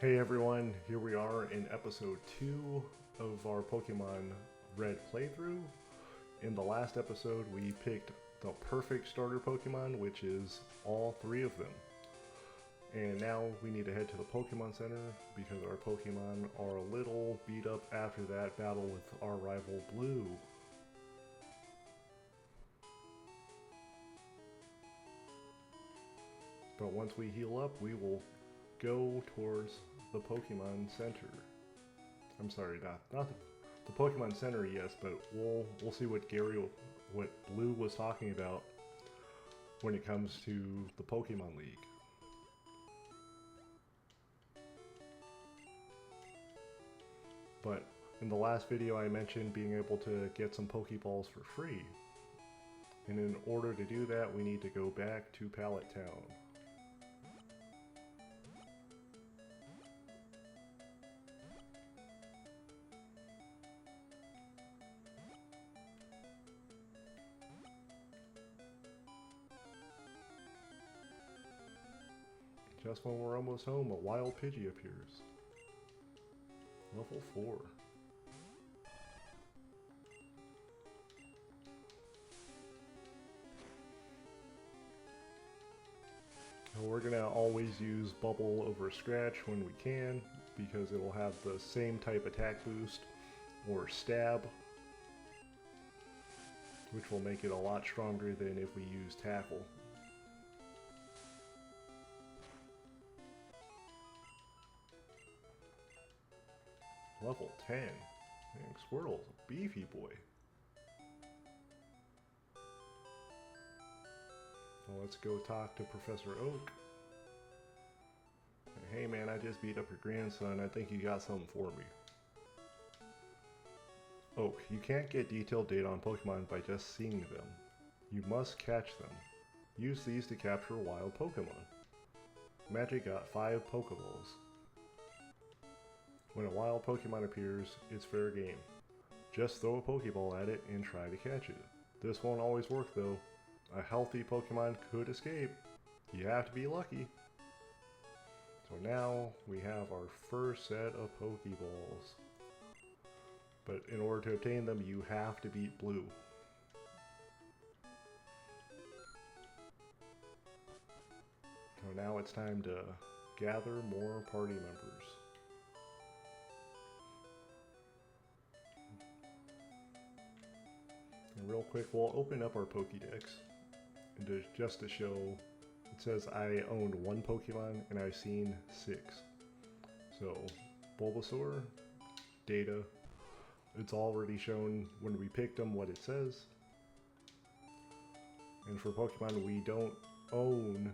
Hey everyone, here we are in episode 2 of our Pokemon Red playthrough. In the last episode we picked the perfect starter Pokemon, which is all 3 of them. And now we need to head to the Pokemon Center because our Pokemon are a little beat up after that battle with our rival Blue. But once we heal up, we will go towards the Pokemon Center. I'm sorry, not the Pokemon Center, yes, but we'll see what Blue was talking about when it comes to the Pokemon League. But in the last video I mentioned being able to get some Pokeballs for free. And in order to do that, we need to go back to Pallet Town. Just when we're almost home, a wild Pidgey appears. Level 4. We're gonna always use Bubble over Scratch when we can, because it will have the same type attack boost, or Stab, which will make it a lot stronger than if we use Tackle. Level 10. Dang, Squirtle's a beefy boy. Well, let's go talk to Professor Oak. Hey man, I just beat up your grandson. I think you got something for me. Oak, you can't get detailed data on Pokemon by just seeing them. You must catch them. Use these to capture wild Pokemon. Magic got 5 Pokeballs. When a wild Pokemon appears, it's fair game. Just throw a Pokeball at it and try to catch it. This won't always work though. A healthy Pokemon could escape. You have to be lucky. So now we have our first set of Pokeballs. But in order to obtain them, you have to beat Blue. So now it's time to gather more party members. And real quick, we'll open up our Pokédex, and just to show, it says I owned 1 Pokemon and I've seen 6. So, Bulbasaur, data, it's already shown when we picked them what it says. And for Pokemon we don't own,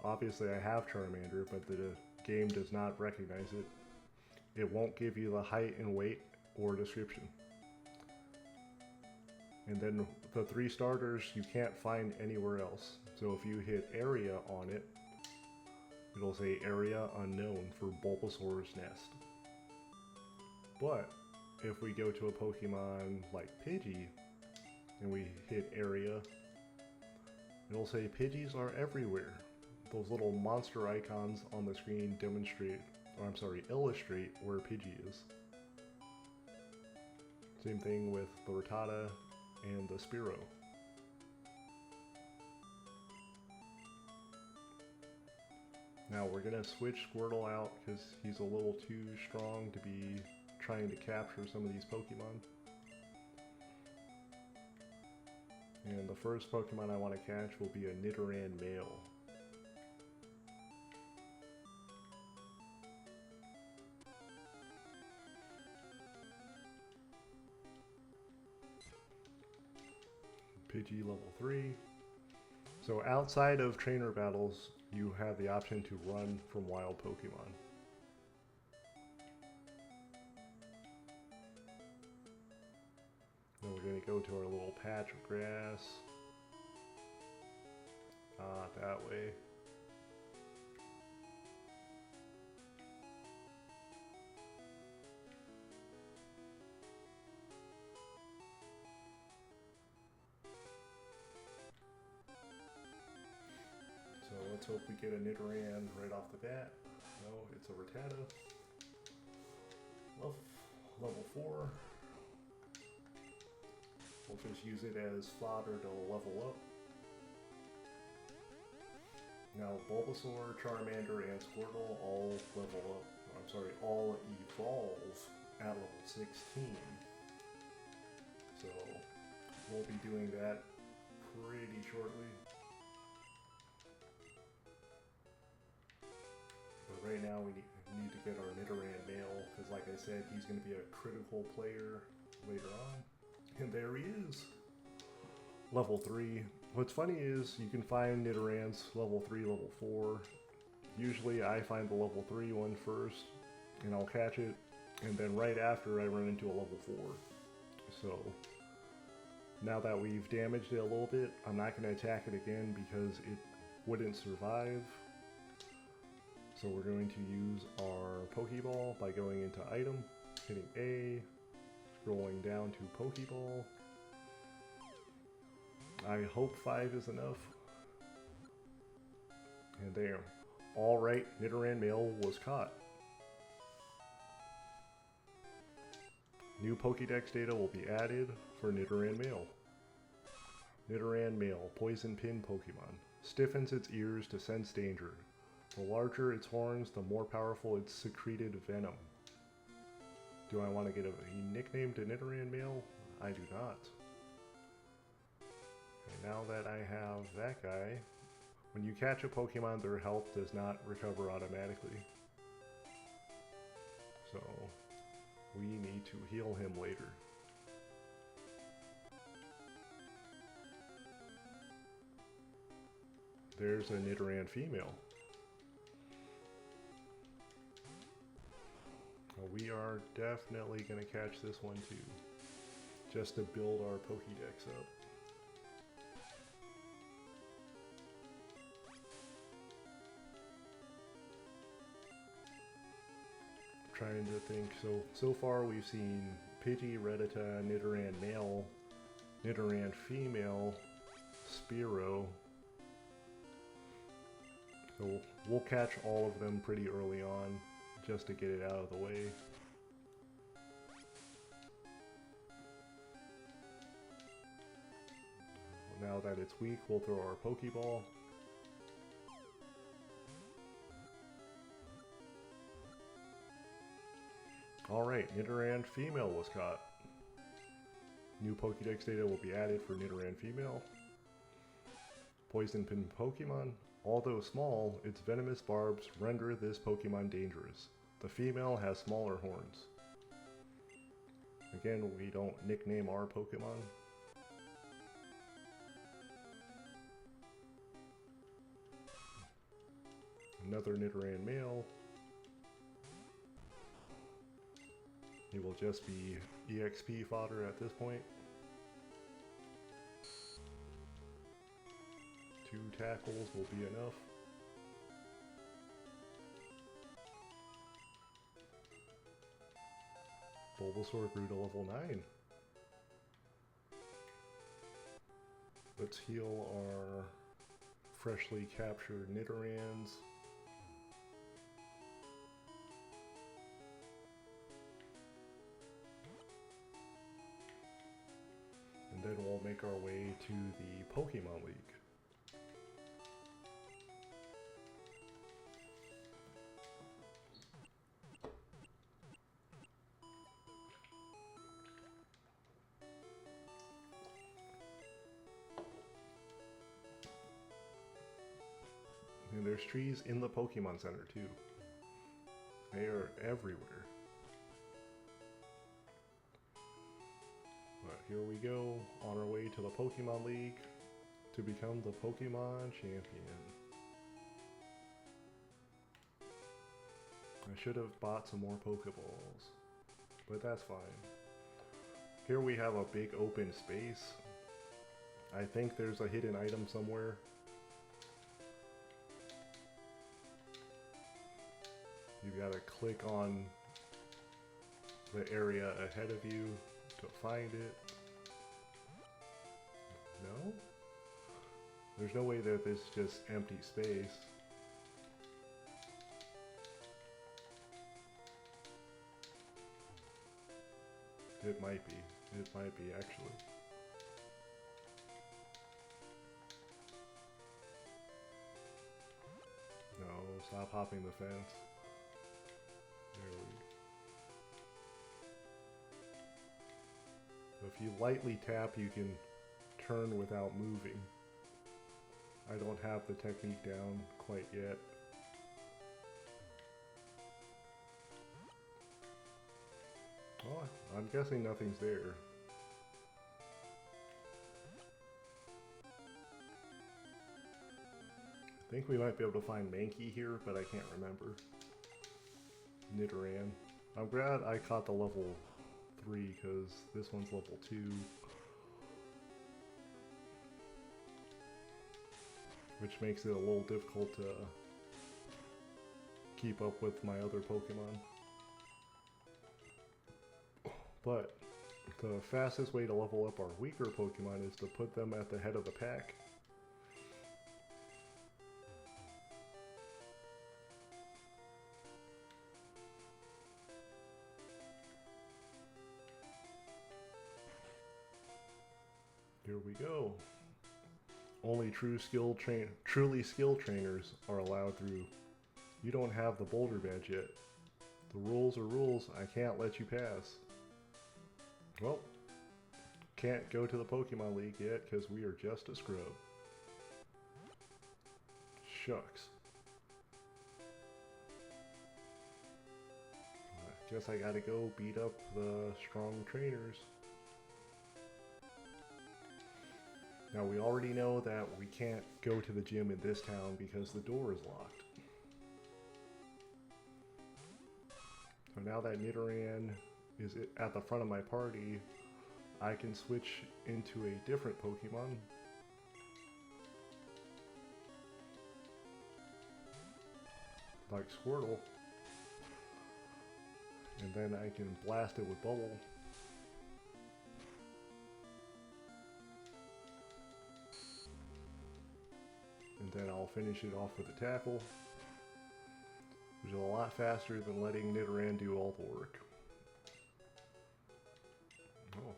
obviously I have Charmander, but the game does not recognize it. It won't give you the height and weight or description. And then the 3 starters you can't find anywhere else. So if you hit area on it, it'll say area unknown for Bulbasaur's nest. But if we go to a Pokemon like Pidgey and we hit area, it'll say Pidgeys are everywhere. Those little monster icons on the screen illustrate where Pidgey is. Same thing with the Rattata and the Spearow. Now we're gonna switch Squirtle out because he's a little too strong to be trying to capture some of these Pokemon. And the first Pokemon I want to catch will be a Nidoran male. Pidgey level 3. So outside of trainer battles, you have the option to run from wild Pokemon. Then we're going to go to our little patch of grass. That way. So let's hope we get a Nidoran right off the bat. No, it's a Rattata. of level 4. We'll just use it as fodder to level up. Now Bulbasaur, Charmander, and Squirtle all level up. I'm sorry, all evolve at level 16. So we'll be doing that pretty shortly. But right now we need to get our Nidoran male, because like I said, he's going to be a critical player later on. And there he is! Level 3. What's funny is you can find Nidorans level 3, level 4. Usually I find the level 3 one first, and I'll catch it, and then right after I run into a level 4. So now that we've damaged it a little bit, I'm not going to attack it again because it wouldn't survive. So we're going to use our Pokeball by going into item, hitting A, scrolling down to Pokeball. I hope 5 is enough. And there. Alright, Nidoran male was caught. New Pokédex data will be added for Nidoran male. Nidoran male, poison pin Pokemon. Stiffens its ears to sense danger. The larger its horns, the more powerful its secreted venom. Do I want to get a nickname to Nidoran male? I do not. And now that I have that guy, when you catch a Pokemon, their health does not recover automatically. So we need to heal him later. There's a Nidoran female. Well, we are definitely going to catch this one too, just to build our Pokédex up. Trying to think, so far we've seen Pidgey, Rattata, Nidoran male, Nidoran female, Spearow. So we'll catch all of them pretty early on, just to get it out of the way. Now that it's weak, we'll throw our Pokeball. Alright, Nidoran female was caught. New Pokédex data will be added for Nidoran female. Poison pin Pokemon. Although small, its venomous barbs render this Pokemon dangerous. The female has smaller horns. Again, we don't nickname our Pokemon. Another Nidoran male. He will just be EXP fodder at this point. 2 tackles will be enough. Bulbasaur grew to level 9. Let's heal our freshly captured Nidorans. And then we'll make our way to the Pokemon League. And there's trees in the Pokemon Center too. They are everywhere. But here we go, on our way to the Pokemon League to become the Pokemon champion. I should have bought some more Pokeballs, but that's fine. Here we have a big open space. I think there's a hidden item somewhere. You gotta click on the area ahead of you to find it. No? There's no way that this is just empty space. It might be. It might be, actually. No, stop hopping the fence. There we go. So if you lightly tap, you can turn without moving. I don't have the technique down quite yet. Oh, I'm guessing nothing's there. I think we might be able to find Mankey here, but I can't remember. Nidoran. I'm glad I caught the level 3 because this one's level 2. Which makes it a little difficult to keep up with my other Pokemon. But the fastest way to level up our weaker Pokemon is to put them at the head of the pack. Here we go. Only truly skilled trainers are allowed through. You don't have the Boulder Badge yet. The rules are rules. I can't let you pass. Well, can't go to the Pokemon League yet because we are just a scrub. Shucks. I guess I gotta go beat up the strong trainers. Now we already know that we can't go to the gym in this town because the door is locked. So now that Nidoran is at the front of my party, I can switch into a different Pokemon. Like Squirtle. And then I can blast it with Bubble. And then I'll finish it off with a Tackle, which is a lot faster than letting Nidoran do all the work. Oh.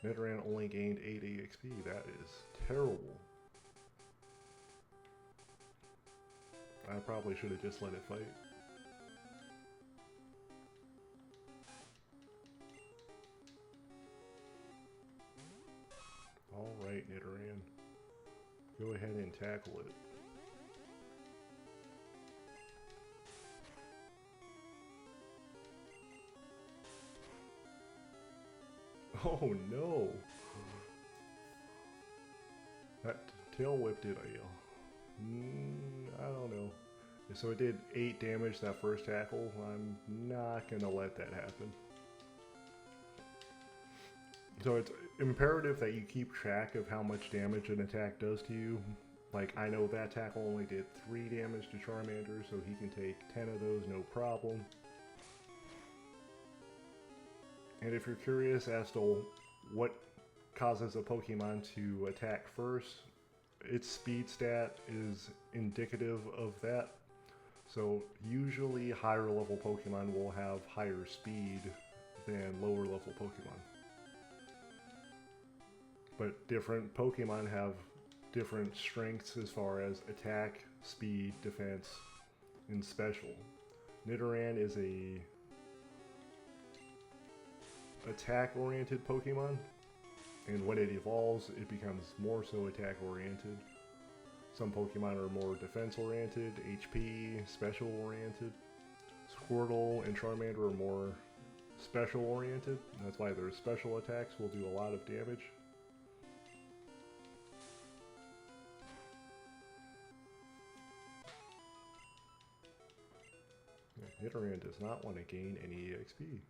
Nidoran only gained 8 EXP. That is terrible. I probably should have just let it fight. Alright, Nidoran. Go ahead and tackle it. Oh no! That tail whip did I don't know. So it did 8 damage that first tackle. I'm not gonna let that happen. So it's imperative that you keep track of how much damage an attack does to you. Like, I know that tackle only did 3 damage to Charmander, so he can take 10 of those no problem. And if you're curious as to what causes a Pokemon to attack first, its speed stat is indicative of that. So usually higher level Pokemon will have higher speed than lower level Pokemon. But different Pokemon have different strengths as far as attack, speed, defense, and special. Nidoran is a attack-oriented Pokemon, and when it evolves, it becomes more so attack-oriented. Some Pokemon are more defense-oriented, HP, special-oriented. Squirtle and Charmander are more special-oriented. That's why their special attacks will do a lot of damage. Nidoran does not want to gain any EXP.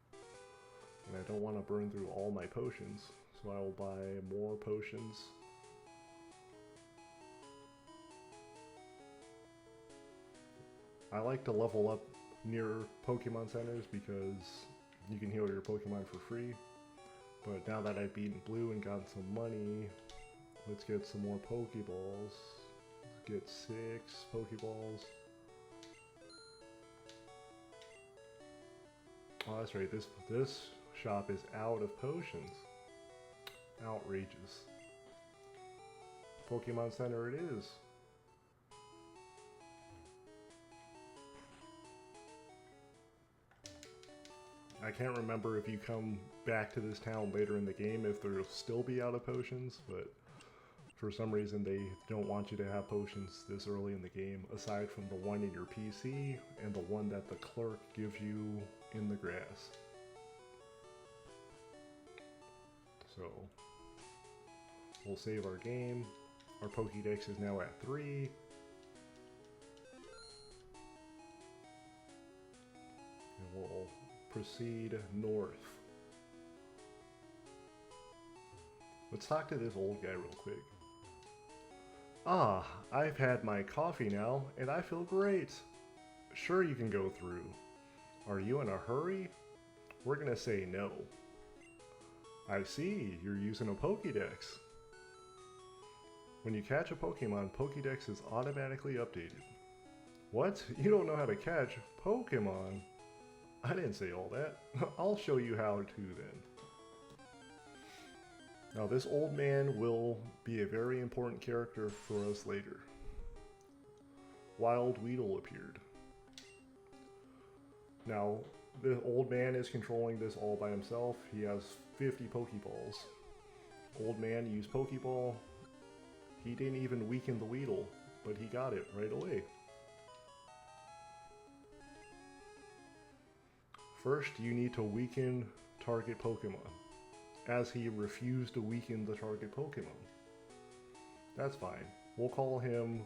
And I don't want to burn through all my potions, so I will buy more potions. I like to level up near Pokemon centers because you can heal your Pokemon for free. But now that I've beaten Blue and gotten some money, let's get some more Pokeballs. Let's get 6 Pokeballs. Oh, that's right. This shop is out of potions. Outrageous. Pokemon Center it is. I can't remember if you come back to this town later in the game if there'll still be out of potions, but for some reason they don't want you to have potions this early in the game, aside from the one in your PC and the one that the clerk gives you in the grass. So, we'll save our game. Our Pokédex is now at 3. And we'll proceed north. Let's talk to this old guy real quick. Ah, I've had my coffee now, and I feel great. Sure, you can go through. Are you in a hurry? We're gonna say no. I see, you're using a Pokédex. When you catch a Pokemon, Pokédex is automatically updated. What? You don't know how to catch Pokemon? I didn't say all that. I'll show you how to then. Now this old man will be a very important character for us later. Wild Weedle appeared. Now, the old man is controlling this all by himself. He has 50 Pokeballs. Old man used Pokeball. He didn't even weaken the Weedle, but he got it right away. First, you need to weaken target Pokemon, as he refused to weaken the target Pokemon. That's fine. We'll call him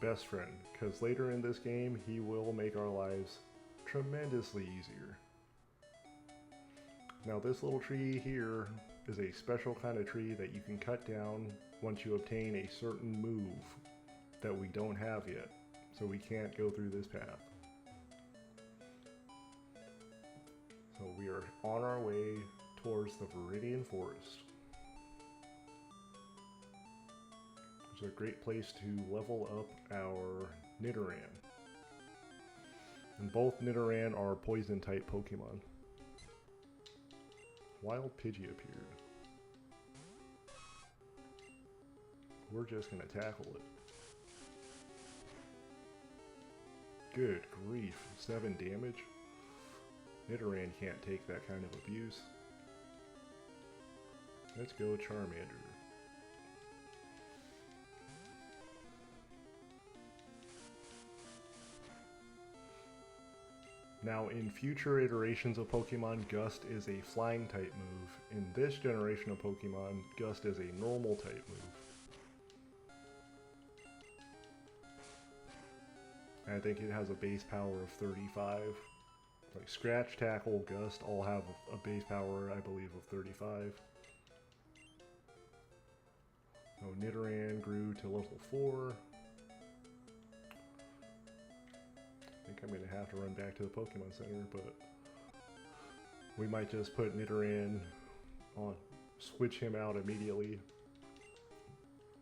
Best Friend, because later in this game, he will make our lives tremendously easier. Now this little tree here is a special kind of tree that you can cut down once you obtain a certain move that we don't have yet, so we can't go through this path. So we are on our way towards the Viridian Forest. It's a great place to level up our Nidoran. And both Nidoran are poison type Pokemon. Wild Pidgey appeared. We're just gonna tackle it. Good grief, 7 damage? Nidoran can't take that kind of abuse. Let's go Charmander. Now in future iterations of Pokemon, Gust is a flying type move. In this generation of Pokemon, Gust is a normal type move. I think it has a base power of 35. Like Scratch, Tackle, Gust all have a base power, I believe, of 35. So Nidoran grew to level 4. I think I'm going to have to run back to the Pokemon Center, but we might just put Nidoran on, switch him out immediately.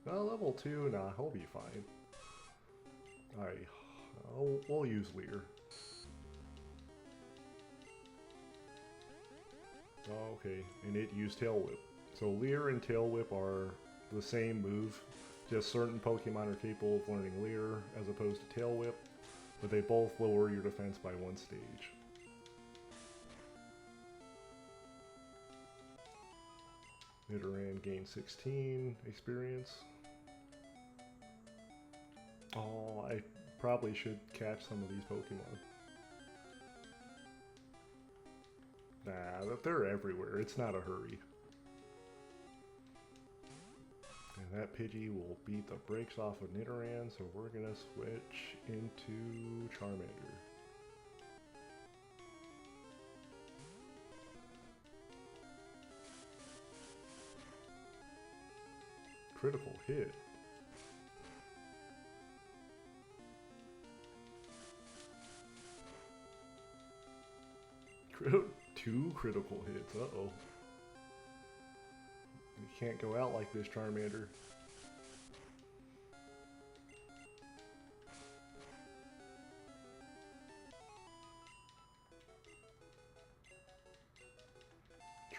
Level 2, nah, he'll be fine. We'll use Leer. Oh, okay, and it used Tail Whip. So Leer and Tail Whip are the same move, just certain Pokemon are capable of learning Leer as opposed to Tail Whip, but they both lower your defense by 1 stage. Nidoran gained 16 experience. Oh, I probably should catch some of these Pokemon. Nah, they're everywhere. It's not a hurry. And that Pidgey will beat the brakes off of Nidoran, so we're gonna switch into Charmander. Critical hit. Two critical hits, uh-oh. You can't go out like this, Charmander.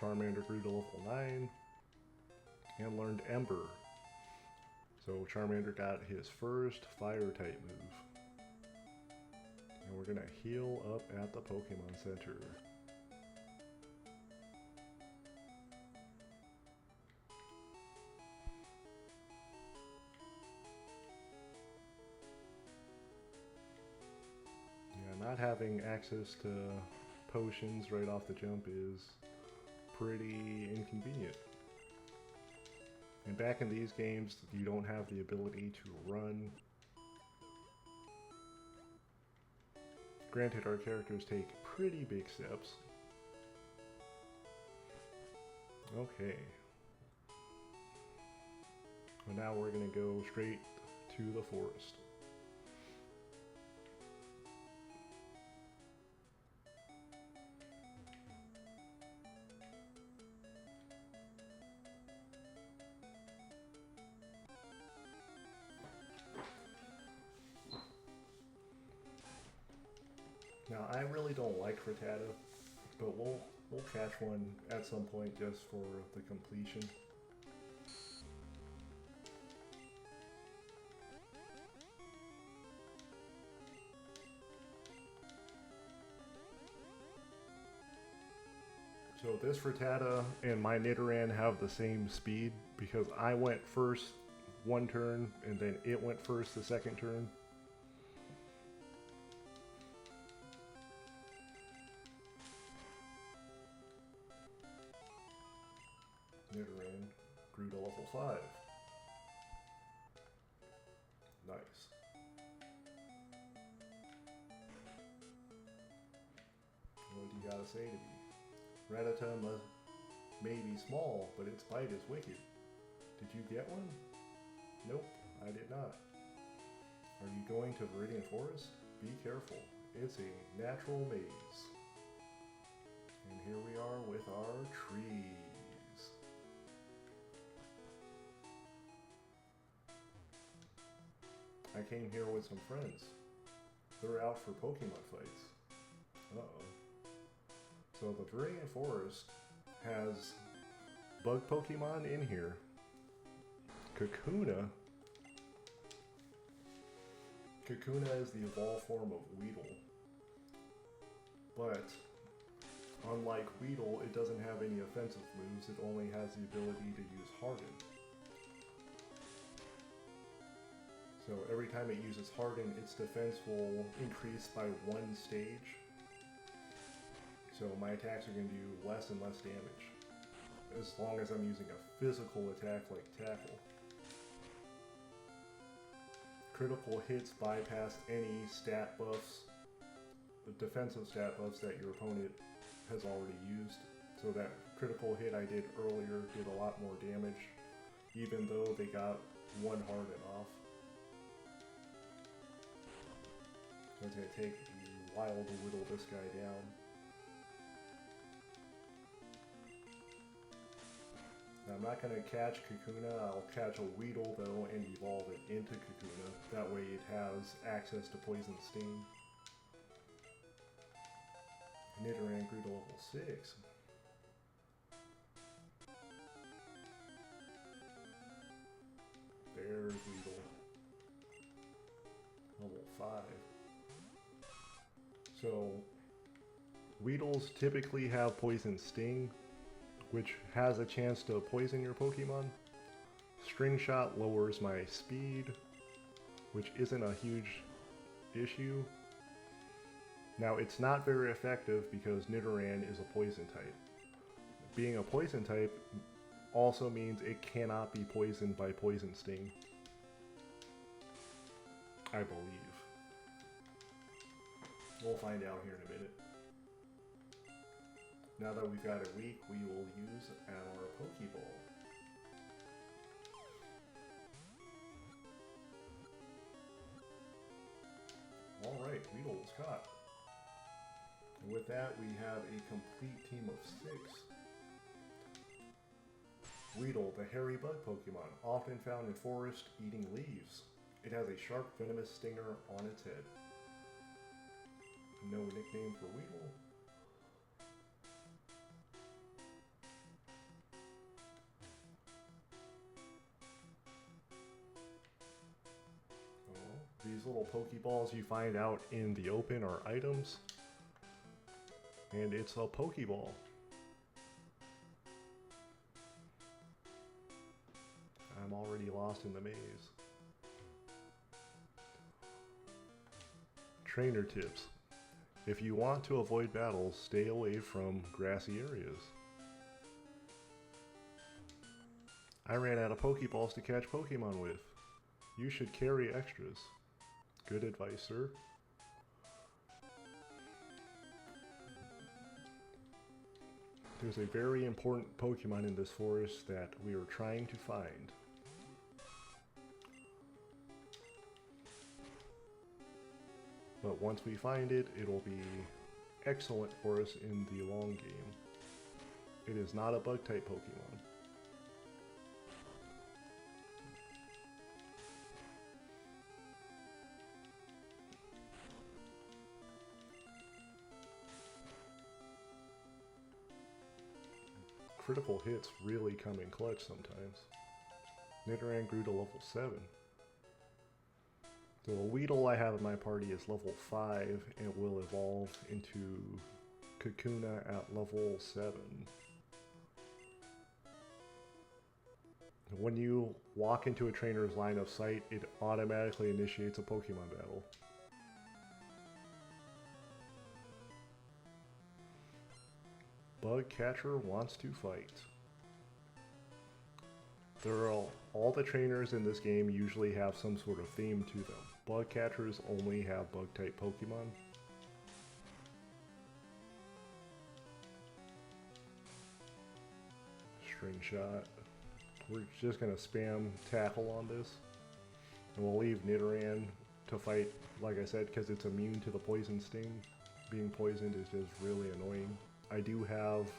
Charmander grew to level 9 and learned Ember. So Charmander got his first fire type move. And we're gonna heal up at the Pokemon Center. Yeah, not having access to potions right off the jump is pretty inconvenient. And back in these games, you don't have the ability to run. Granted, our characters take pretty big steps. Okay. Well, now we're gonna go straight to the forest. Now, I really don't like Frittata, but we'll catch one at some point just for the completion. So this Frittata and my Nidoran have the same speed because I went first one turn and then it went first the second turn. Nidoran grew to level 5. Nice. What do you gotta say to me? Rattata may be small, but its bite is wicked. Did you get one? Nope, I did not. Are you going to Viridian Forest? Be careful. It's a natural maze. And here we are with our trees. I came here with some friends. They're out for Pokemon fights. Uh-oh. So the Viridian Forest has bug Pokemon in here. Kakuna. Kakuna is the evolved form of Weedle. But unlike Weedle, it doesn't have any offensive moves. It only has the ability to use Harden. So every time it uses Harden, its defense will increase by 1 stage. So my attacks are going to do less and less damage, as long as I'm using a physical attack like Tackle. Critical hits bypass any stat buffs, the defensive stat buffs that your opponent has already used. So that critical hit I did earlier did a lot more damage, even though they got 1 Harden off. So it's going to take a while to whittle this guy down. Now, I'm not going to catch Kakuna. I'll catch a Weedle though and evolve it into Kakuna. That way it has access to Poison Sting. Nidoran grew to level 6. There's Weedle. Level 5. So, Weedles typically have Poison Sting, which has a chance to poison your Pokemon. String Shot lowers my speed, which isn't a huge issue. Now, it's not very effective because Nidoran is a poison type. Being a poison type also means it cannot be poisoned by Poison Sting, I believe. We'll find out here in a minute. Now that we've got a week, we will use our Pokeball. Alright, Weedle was caught. And with that, we have a complete team of 6. Weedle, the hairy bug Pokemon, often found in forest eating leaves. It has a sharp, venomous stinger on its head. No nickname for Weedle. These little Pokeballs you find out in the open are items. And it's a Pokeball. I'm already lost in the maze. Trainer tips. If you want to avoid battles, stay away from grassy areas. I ran out of Pokeballs to catch Pokemon with. You should carry extras. Good advice, sir. There's a very important Pokemon in this forest that we are trying to find. But once we find it, it'll be excellent for us in the long game. It is not a bug-type Pokemon. Critical hits really come in clutch sometimes. Nidoran grew to level 7. The Weedle I have in my party is level 5 and will evolve into Kakuna at level 7. When you walk into a trainer's line of sight, it automatically initiates a Pokemon battle. Bug Catcher wants to fight. All the trainers in this game usually have some sort of theme to them. Bug catchers only have bug-type Pokemon. String Shot. We're just going to spam Tackle on this. And we'll leave Nidoran to fight, like I said, because it's immune to the Poison Sting. Being poisoned is just really annoying. I do have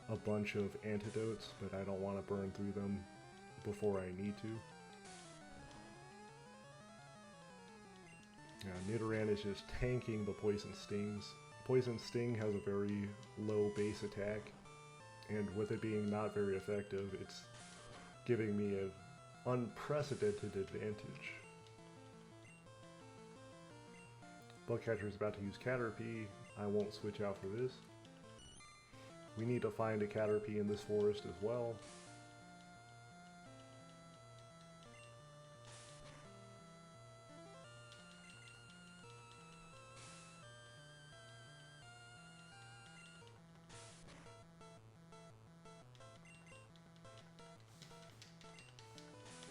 a bunch of antidotes, but I don't want to burn through them before I need to. Yeah, Nidoran is just tanking the Poison Stings. Poison Sting has a very low base attack, and with it being not very effective, it's giving me an unprecedented advantage. Bugcatcher is about to use Caterpie. I won't switch out for this. We need to find a Caterpie in this forest as well.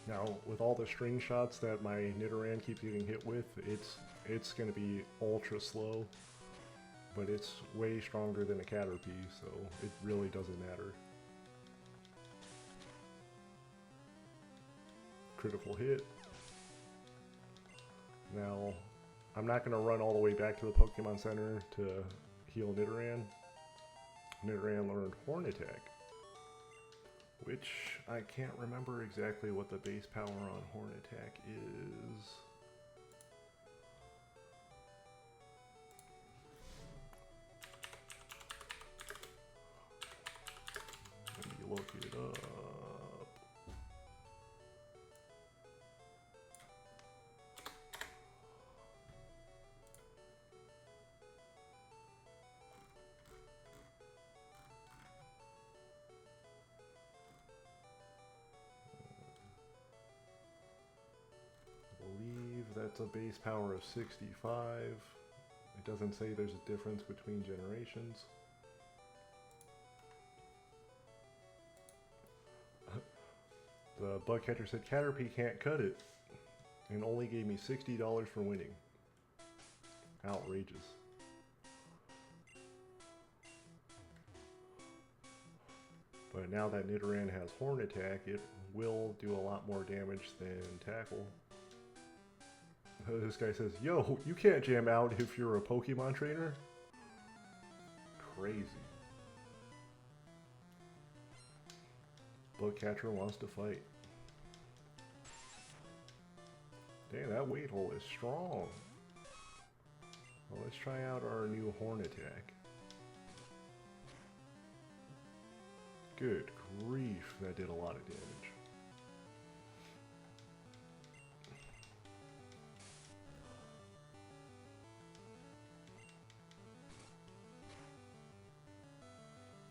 Now, with all the string shots that my Nidoran keeps getting hit with, it's going to be ultra slow, but it's way stronger than a Caterpie, so it really doesn't matter. Critical hit. Now, I'm not going to run all the way back to the Pokemon Center to heal Nidoran. Nidoran learned Horn Attack, which I can't remember exactly what the base power on Horn Attack is. Let me look it up. That's a base power of 65. It doesn't say there's a difference between generations. The bug catcher said Caterpie can't cut it and only gave me $60 for winning. Outrageous. But now that Nidoran has Horn Attack, it will do a lot more damage than Tackle. This guy says, yo, you can't jam out if you're a Pokemon trainer? Crazy. Bugcatcher wants to fight. Dang, that Weedle is strong. Well, let's try out our new Horn Attack. Good grief, that did a lot of damage.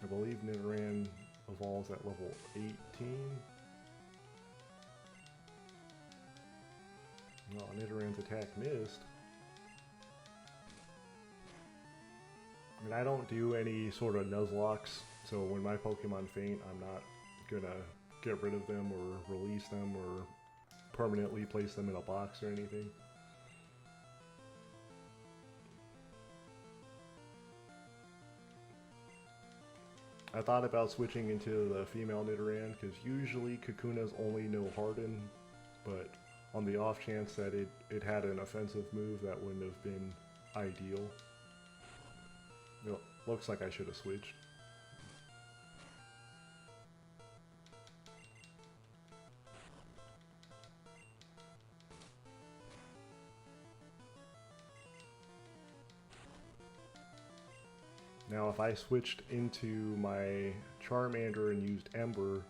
I believe Nidoran evolves at level 18. Well, Nidoran's attack missed. And I don't do any sort of Nuzlockes, so when my Pokemon faint, I'm not gonna get rid of them or release them or permanently place them in a box or anything. I thought about switching into the female Nidoran because usually Kakunas only know Harden, but on the off chance that it had an offensive move, that wouldn't have been ideal. It looks like I should have switched. Now if I switched into my Charmander and used Ember,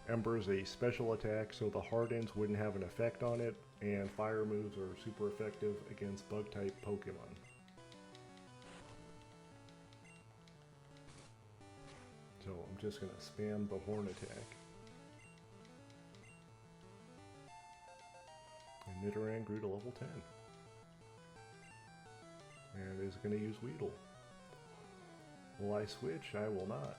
Ember's a special attack, so the Hardens wouldn't have an effect on it, and fire moves are super effective against bug-type Pokemon. So I'm just going to spam the Horn attack. And Nidoran grew to level 10. And is going to use Weedle. Will I switch? I will not.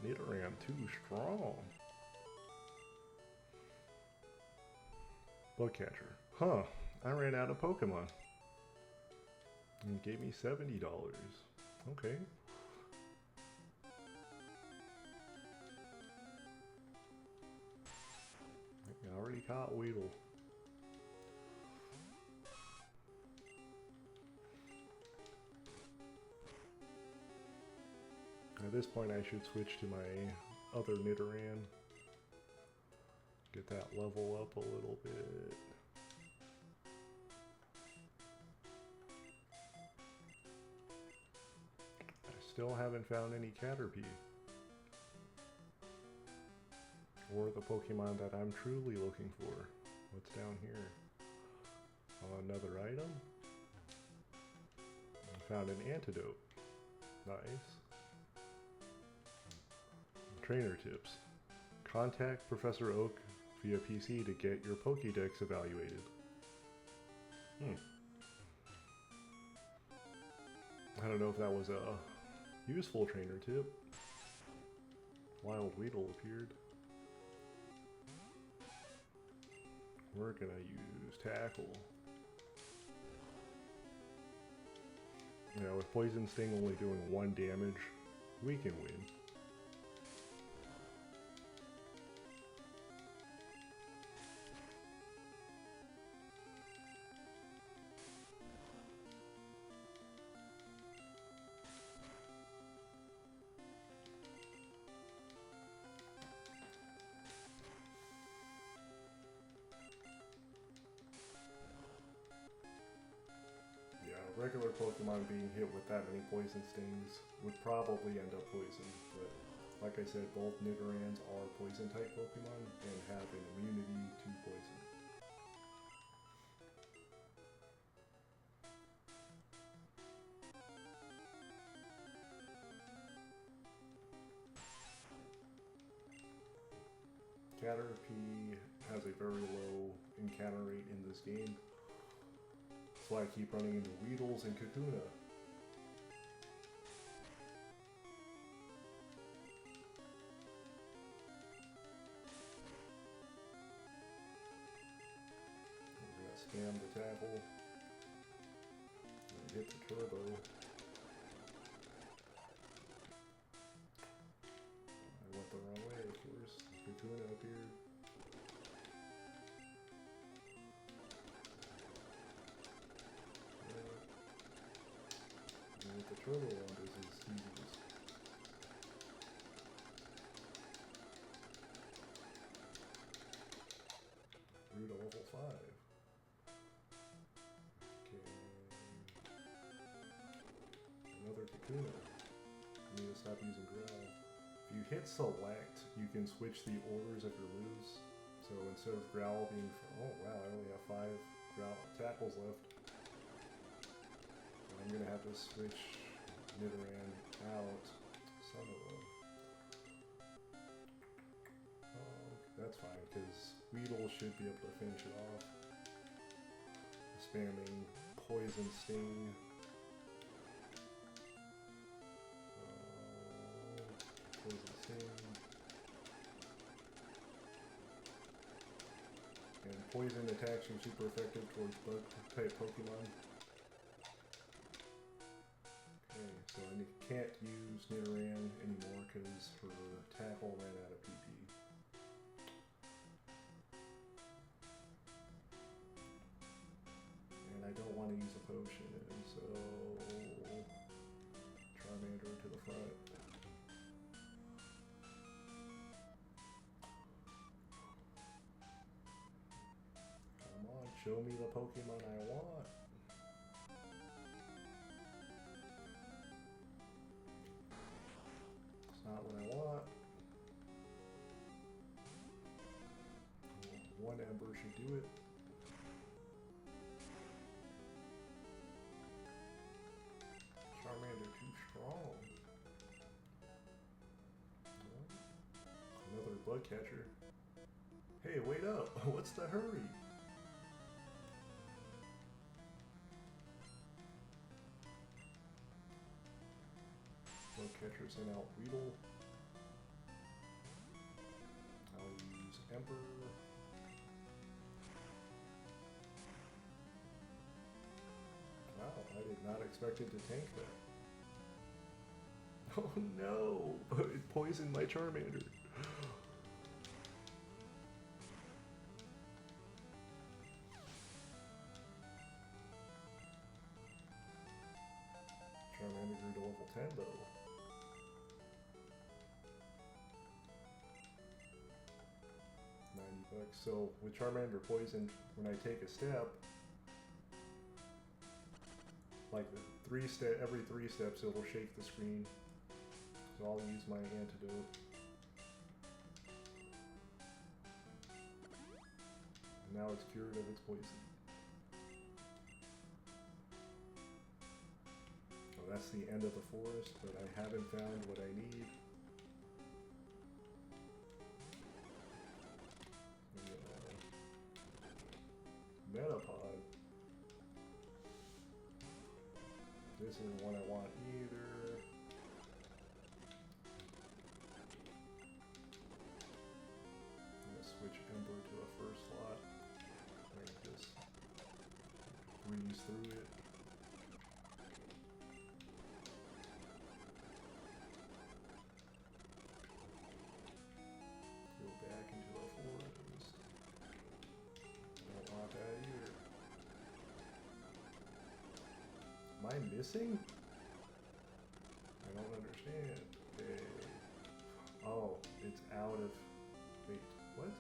Nidoran too strong. Bugcatcher. Huh, I ran out of Pokemon. And it gave me $70. Okay. I already caught Weedle. At this point I should switch to my other Nidoran. Get that level up a little bit. I still haven't found any Caterpie. Or the Pokemon that I'm truly looking for. What's down here? Another item? I found an antidote. Nice. Trainer tips. Contact Professor Oak via PC to get your Pokédex evaluated. I don't know if that was a useful trainer tip. Wild Weedle appeared. We're gonna use Tackle. You know, with Poison Sting only doing 1 damage, we can win. Regular Pokemon being hit with that many Poison Stings would probably end up poisoned, but like I said, both Nidorans are poison-type Pokemon and have an immunity to poison. Caterpie has a very low encounter rate in this game. That's why I keep running into Weedles and Kakuna. I'm gonna spam the tackle. And hit the turbo. I went the wrong way, of course. Kakuna appeared. The turbo one is his easiest. Grew to level 5. tuna. I need to stop using growl. If you hit select, you can switch the orders of your moves. So instead of growl being, oh wow, I only have 5 growl tackles left. I'm gonna have to switch Nidoran out. Son of a. Oh, that's fine, because Weedle should be able to finish it off. Spamming Poison Sting. Poison Sting. And poison attacks are super effective towards bug type Pokemon. Okay, so I can't use Nidoran anymore because her tackle ran out of PP. And I don't want to use a potion, so Charmander to the front. Come on, show me the Pokemon I want. It's not what I want. One Ember should do it. Charmander too strong. Another bug catcher. Hey, wait up! What's the hurry? Bug catcher sent out Weedle. I'll use Ember. Wow, I did not expect it to tank that. Oh no! It poisoned my Charmander. Charmander grew to level 10 though. $90. So with Charmander poisoned, when I take a step, like every 3 steps, it will shake the screen. So I'll use my antidote. And now it's cured of its poison. Oh, that's the end of the forest, but I haven't found what I need. Metapod. This isn't the one I want either. I'm gonna switch Ember to a first slot. I'm gonna just breeze through it. Go back into the forest. Don't want that either. Am I missing? I don't understand. Okay. Oh, it's out of... Wait, what?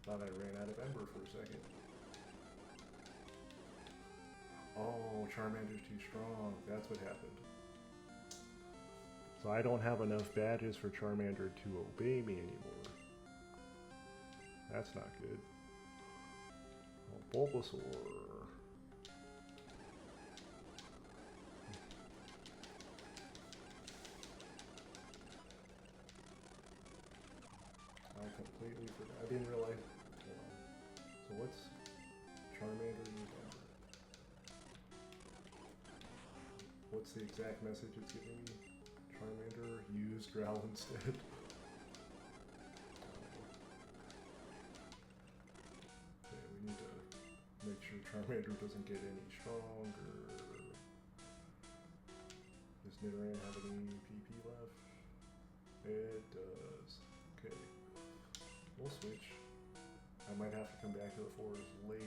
Thought I ran out of Ember for a second. Oh, Charmander's too strong. That's what happened. So I don't have enough badges for Charmander to obey me anymore. That's not good. Oh, Bulbasaur. I completely forgot. I didn't realize. So what's Charmander use Ember? What's the exact message it's giving me? Charmander, use Growl instead. Okay, we need to make sure Charmander doesn't get any stronger. Does Nidoran have any PP left? It does. Okay. We'll switch. I might have to come back to the forest later. I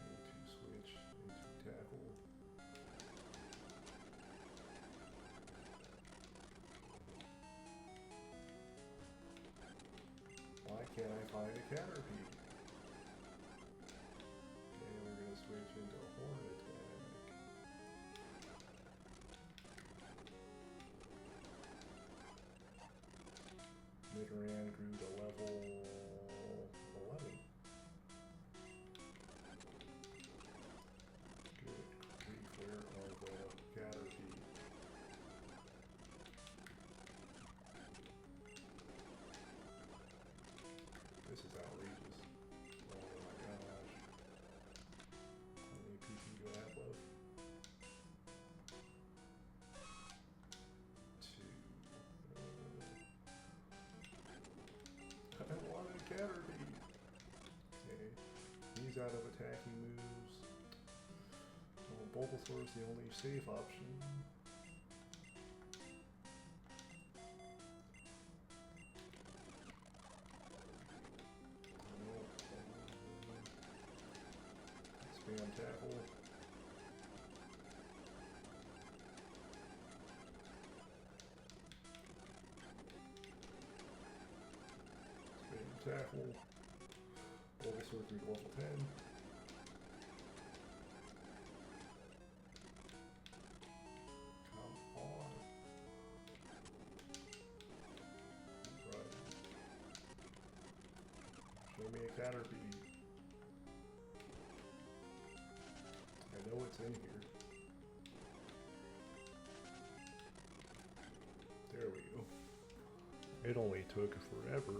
need to switch into tackle. Why can't I find a Caterpie? Bulbasaur is the only safe option. Spam tackle. Spam tackle. Bulbasaur 3 level 10. Come on. Right. Show me a Caterpie. I know it's in here. There we go. It only took forever.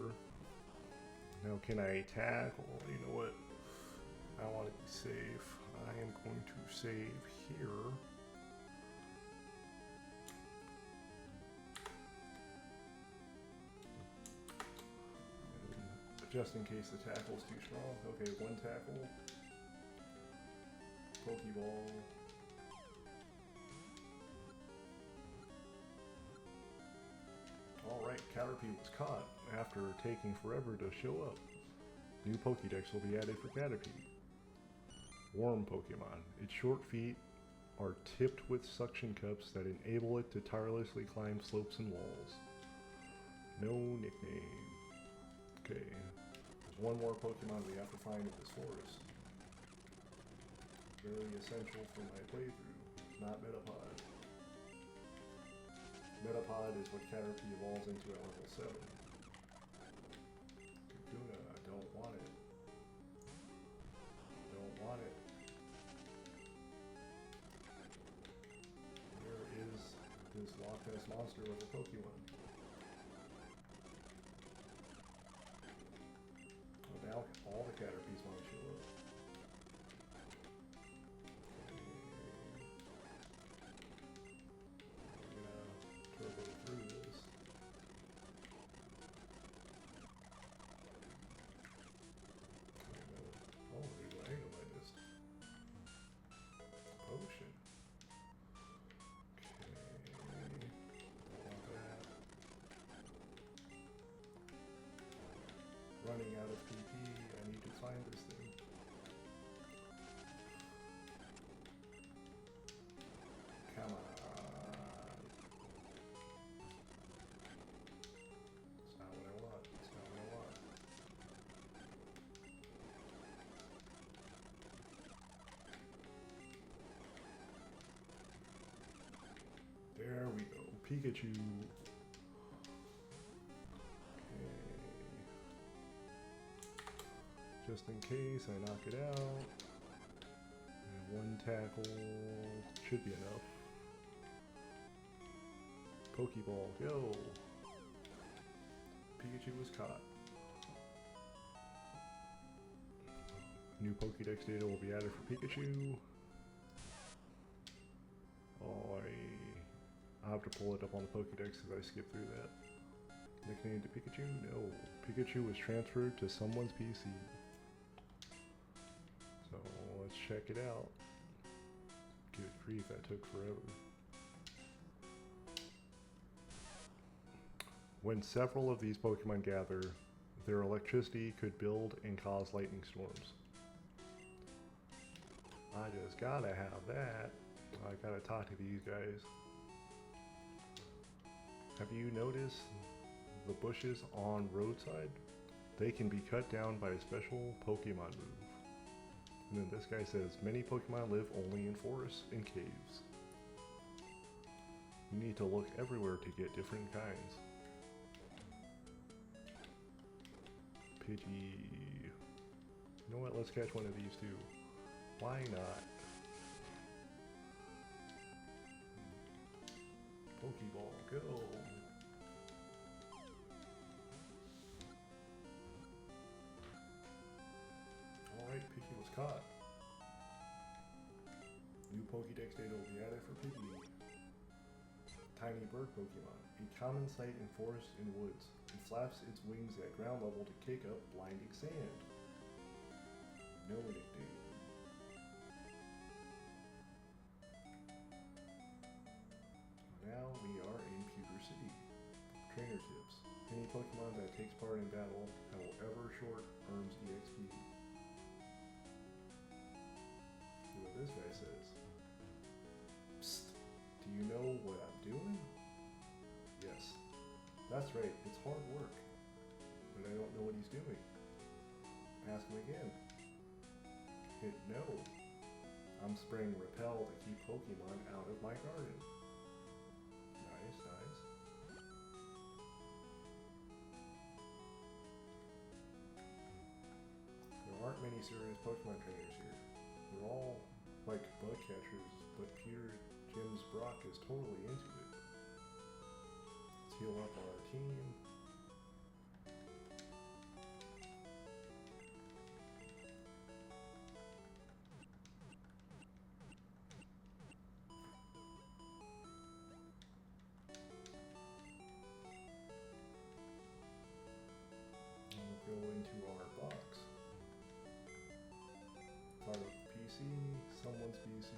Now can I tackle? You know what? I want to be safe. I am going to save here. And just in case the tackle's too strong. Okay, one tackle. Pokeball. Alright, Caterpie was caught after taking forever to show up. New Pokédex will be added for Caterpie. Worm Pokemon. Its short feet are tipped with suction cups that enable it to tirelessly climb slopes and walls. No nickname. Okay, there's one more Pokemon we have to find in this forest. Very essential for my playthrough. Not Metapod. Metapod is what Caterpie evolves into at level 7. Kakuna, I don't want it. Don't want it. Where is this Loch Ness monster with a Pokemon? Oh, now all the Caterpies want to show up. Running out of PP, I need to find this thing. Come on. It's not what I want. It's not what I want. There we go. Pikachu. Just in case I knock it out. And one tackle should be enough. Pokeball, go! Pikachu was caught. New Pokédex data will be added for Pikachu. Oh, I have to pull it up on the Pokédex because I skipped through that. Nickname to Pikachu? No. Pikachu was transferred to someone's PC. So let's check it out. Good grief, that took forever. When several of these Pokemon gather, their electricity could build and cause lightning storms. I just gotta have that. I gotta talk to these guys. Have you noticed the bushes on roadside? They can be cut down by a special Pokemon move. And then this guy says, many Pokemon live only in forests and caves. You need to look everywhere to get different kinds. Pidgey. You know what, let's catch one of these too. Why not? Pokeball, go! Alright, Pidgey was caught. New Pokédex data will be added for Pidgey. Tiny bird Pokemon. A common sight in forests and woods. It flaps its wings at ground level to kick up blinding sand. No nickname. Now we are in Pewter City. Trainer tips. Any Pokemon that takes part in battle, however short, earns EXP. See what this guy says. Psst. Do you know what I'm doing? Yes. That's right, it's hard work. But I don't know what he's doing. Ask him again. Hit no. I'm spraying Repel to keep Pokemon out of my garden. Nice, nice. There aren't many serious Pokemon trainers here. They're all like bug catchers, but Peter Jim's Brock is totally into it. Let's heal up our team. Go into our box. Fire up PC, someone's PC,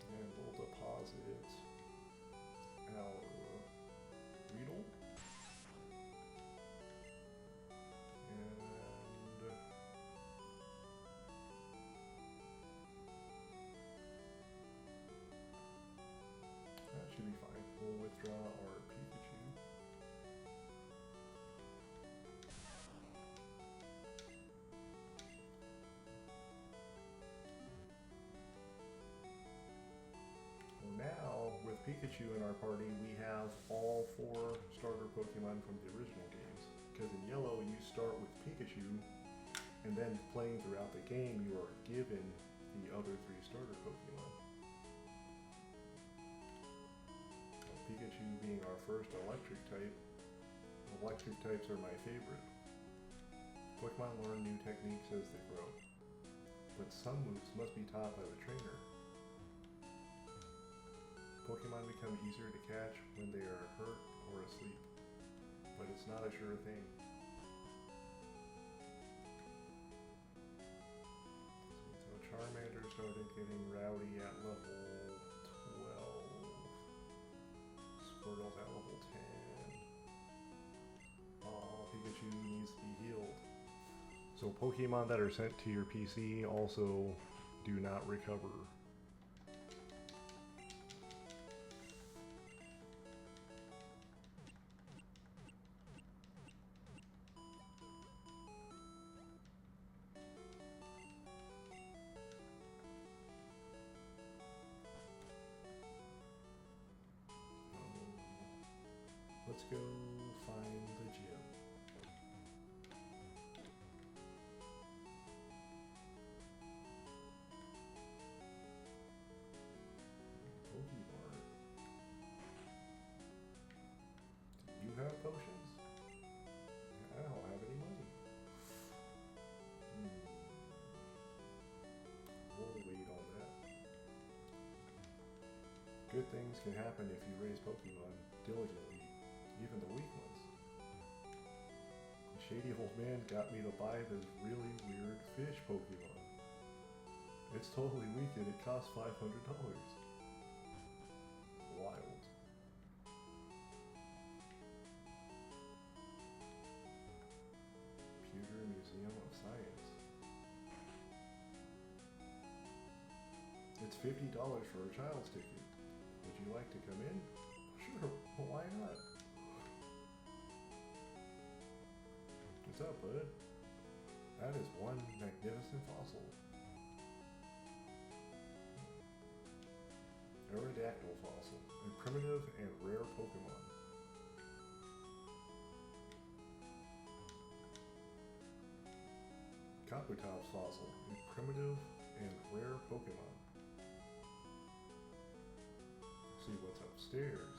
and we'll deposit our Weedle, and that should be fine. We'll withdraw our Pikachu. Now, with Pikachu in our party, we have all 4 starter Pokemon from the original games. Because in Yellow, you start with Pikachu, and then playing throughout the game, you are given the other 3 starter Pokemon. Pikachu being our first electric type, electric types are my favorite. Pokemon learn new techniques as they grow, but some moves must be taught by the trainer. Pokemon become easier to catch when they are hurt or asleep, but it's not a sure thing. So Charmander started getting rowdy at level 12. Squirtle's at level 10. Oh, Pikachu needs to be healed. So Pokemon that are sent to your PC also do not recover. Let's go find the gym. Pokemon. Do you have potions? I don't have any money. We'll wait on that. Good things can happen if you raise Pokemon diligently. Even the weak ones. The shady old man got me to buy this really weird fish Pokemon. It's totally weak and it costs $500. Wild. Pewter Museum of Science. It's $50 for a child's ticket. Would you like to come in? Sure, why not? What's up, bud? That is one magnificent fossil. Aerodactyl fossil, a primitive and rare Pokemon. Kabutops fossil, a primitive and rare Pokemon. See what's upstairs.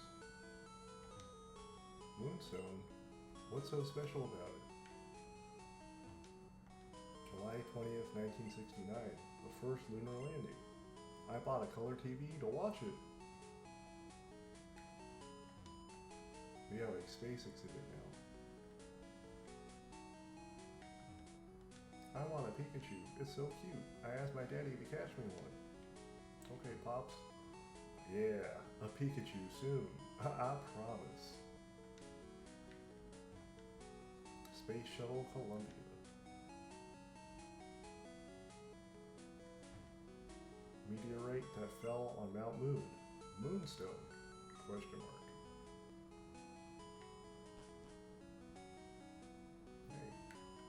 Moonstone? What's so special about it? July 20th, 1969, the first lunar landing. I bought a color TV to watch it. We have a space exhibit now. I want a Pikachu. It's so cute. I asked my daddy to catch me one. Okay, Pops. Yeah, a Pikachu soon. I promise. Space Shuttle Columbia. Meteorite that fell on Mount Moon. Moonstone? Question mark. Hey,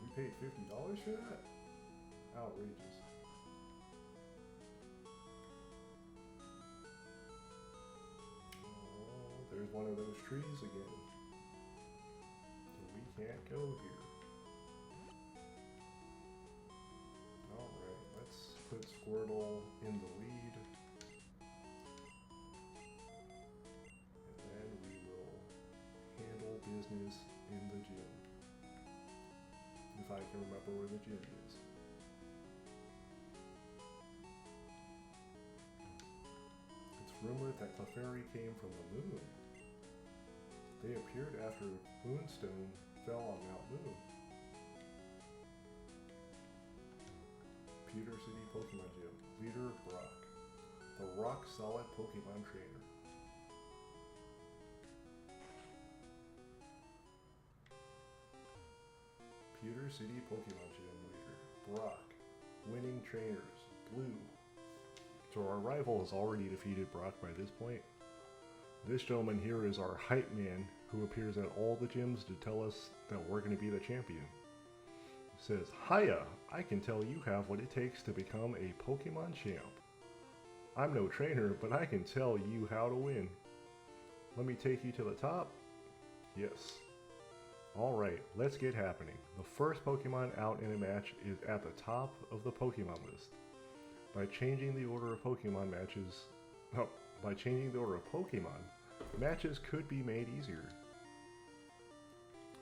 we paid $50 for that? Outrageous. Oh, there's one of those trees again. So we can't go here. Alright, let's put Squirtle in the lead. And then we will handle business in the gym. If I can remember where the gym is. It's rumored that Clefairy came from the moon. They appeared after Moonstone fell on Mount Moon. Pewter City Pokemon Gym. Leader Brock. The rock solid Pokemon trainer. Pewter City Pokemon Gym leader. Brock. Winning trainers. Blue. So our rival has already defeated Brock by this point. This gentleman here is our hype man who appears at all the gyms to tell us that we're going to be the champion. He says, "Hiya! I can tell you have what it takes to become a Pokemon champ. I'm no trainer, but I can tell you how to win. Let me take you to the top?" Yes. Alright, let's get happening. The first Pokemon out in a match is at the top of the Pokemon list. By changing the order of Pokemon matches, matches could be made easier.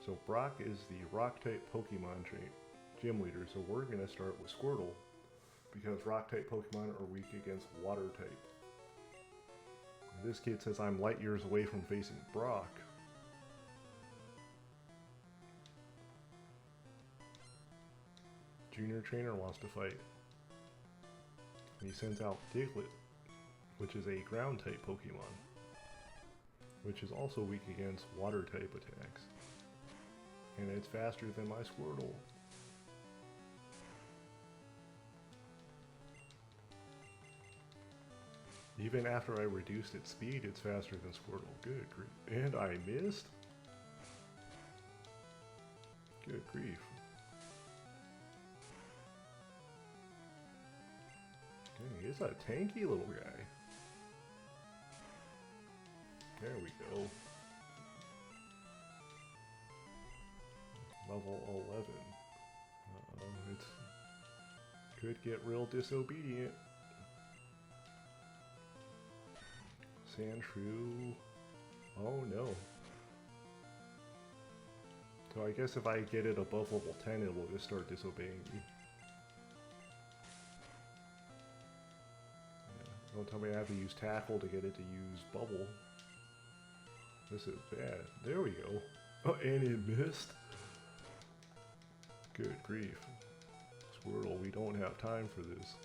So Brock is the Rock-type Pokemon gym leader, so we're going to start with Squirtle, because Rock-type Pokemon are weak against Water-type. This kid says I'm light years away from facing Brock. Junior Trainer wants to fight. And he sends out Diglett, which is a Ground-type Pokemon, which is also weak against Water-type attacks. And it's faster than my Squirtle. Even after I reduced its speed, it's faster than Squirtle. Good grief. And I missed? Good grief. Dang, it's a tanky little guy. There we go. Level 11. Uh-oh, it could get real disobedient. Sandshrew. Oh no. So I guess if I get it above level 10, it will just start disobeying me. Yeah. Don't tell me I have to use Tackle to get it to use Bubble. This is bad. There we go. Oh, and it missed. Good grief. Squirtle, we don't have time for this.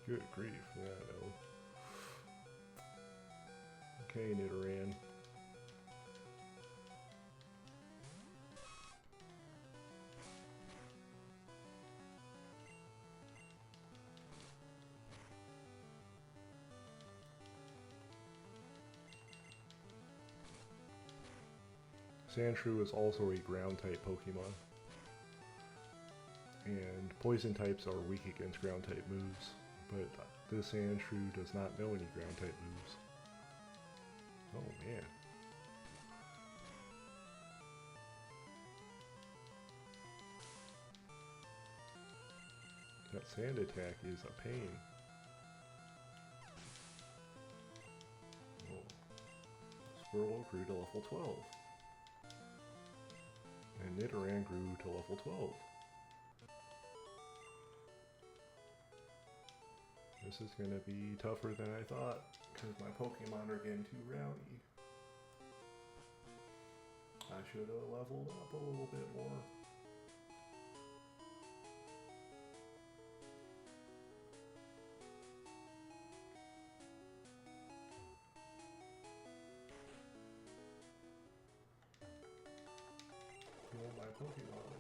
Good grief, yeah, I know. Okay, Nidoran. Sandshrew is also a ground-type Pokemon. And poison types are weak against ground-type moves, but this Sandshrew does not know any ground-type moves. Oh man. That sand attack is a pain. Oh. Squirtle grew to level 12. And Nidoran grew to level 12. This is going to be tougher than I thought, because my Pokemon are getting too rowdy. I should have leveled up a little bit more. Pokemon.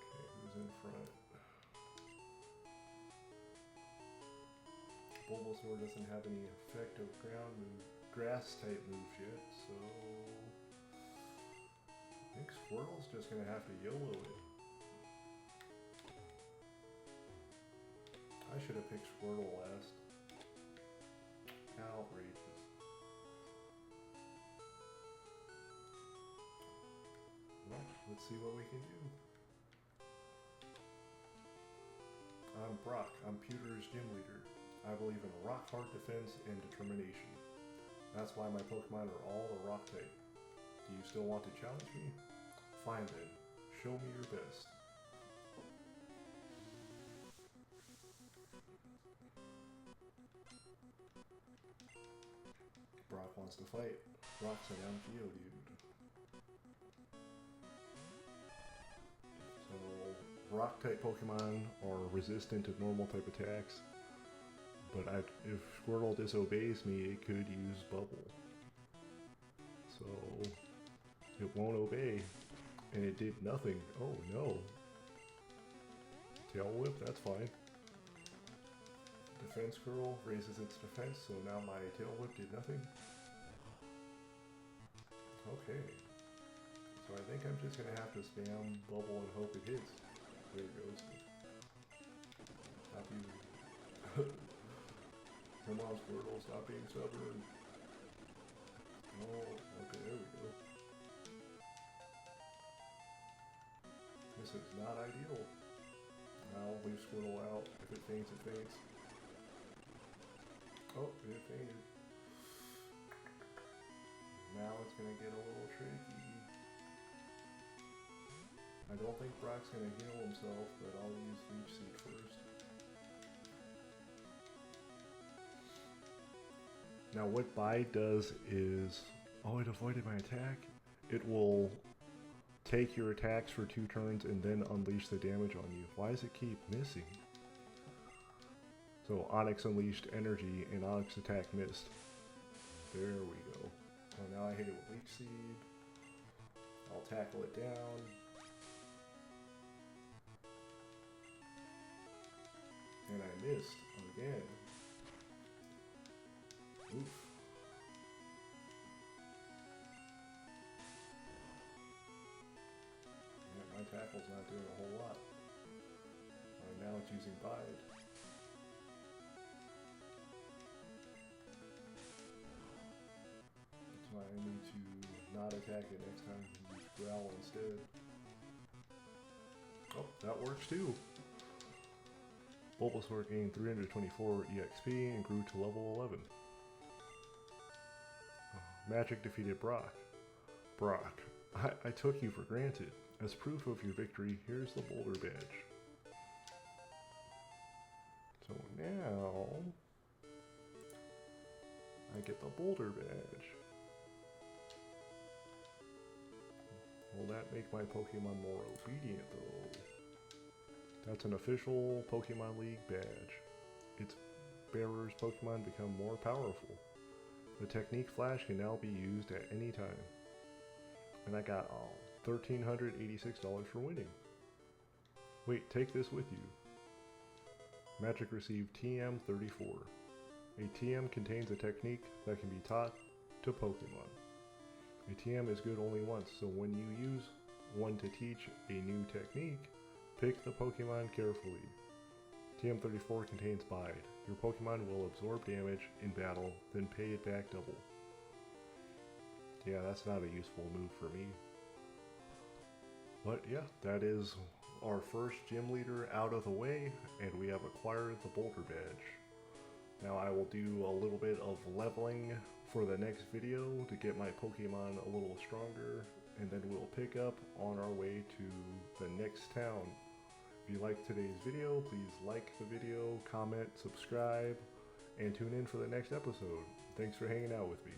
Okay, who's in front? Bulbasaur doesn't have any effective ground move, grass type moves yet, so I think Squirtle's just gonna have to YOLO it. I should have picked Squirtle last. Outrageous. Well, let's see what we can do. I'm Brock. I'm Pewter's gym leader. I believe in rock-hard defense and determination. That's why my Pokemon are all a rock type. Do you still want to challenge me? Fine then. Show me your best. Brock wants to fight. Brock's an Geodude. So, rock type Pokemon are resistant to normal type attacks. But if Squirtle disobeys me, it could use Bubble. So, it won't obey. And it did nothing. Oh no. Tail Whip, that's fine. Defense Curl raises its defense, so now my Tail Whip did nothing. Okay. So I think I'm just gonna have to spam Bubble and hope it hits. There it goes. Happy. Come on, Squirtle, stop being stubborn. Oh, okay, there we go. This is not ideal. I'll leave Squirtle out. If it faints, it faints. Oh, it fainted. Now it's gonna get a little tricky. I don't think Brock's gonna heal himself, but I'll use Leech Seed first. Now what Bide does is, oh, it avoided my attack. It will take your attacks for 2 turns and then unleash the damage on you. Why does it keep missing? So Onyx unleashed energy and Onyx attack missed. There we go. So now I hit it with Leech Seed. I'll tackle it down. And I missed again. Oof. Yeah, my tackle's not doing a whole lot. Now it's using Bide. That's why I need to not attack it next time and use Growl instead. Oh, that works too. Bulbasaur gained 324 EXP and grew to level 11. Magic defeated Brock. Brock, I took you for granted. As proof of your victory, here's the Boulder Badge. So now, I get the Boulder Badge. Will that make my Pokemon more obedient though? That's an official Pokemon League badge. Its bearer's Pokemon become more powerful. The technique flash can now be used at any time. And I got $1,386 for winning. Wait, take this with you. Magic received TM34. A TM contains a technique that can be taught to Pokemon. A TM is good only once, so when you use one to teach a new technique, pick the Pokemon carefully. TM34 contains Bide. Your Pokemon will absorb damage in battle, then pay it back double. Yeah, that's not a useful move for me. But yeah, that is our first gym leader out of the way, and we have acquired the Boulder Badge. Now I will do a little bit of leveling for the next video to get my Pokemon a little stronger, and then we'll pick up on our way to the next town. If you liked today's video, please like the video, comment, subscribe, and tune in for the next episode. Thanks for hanging out with me.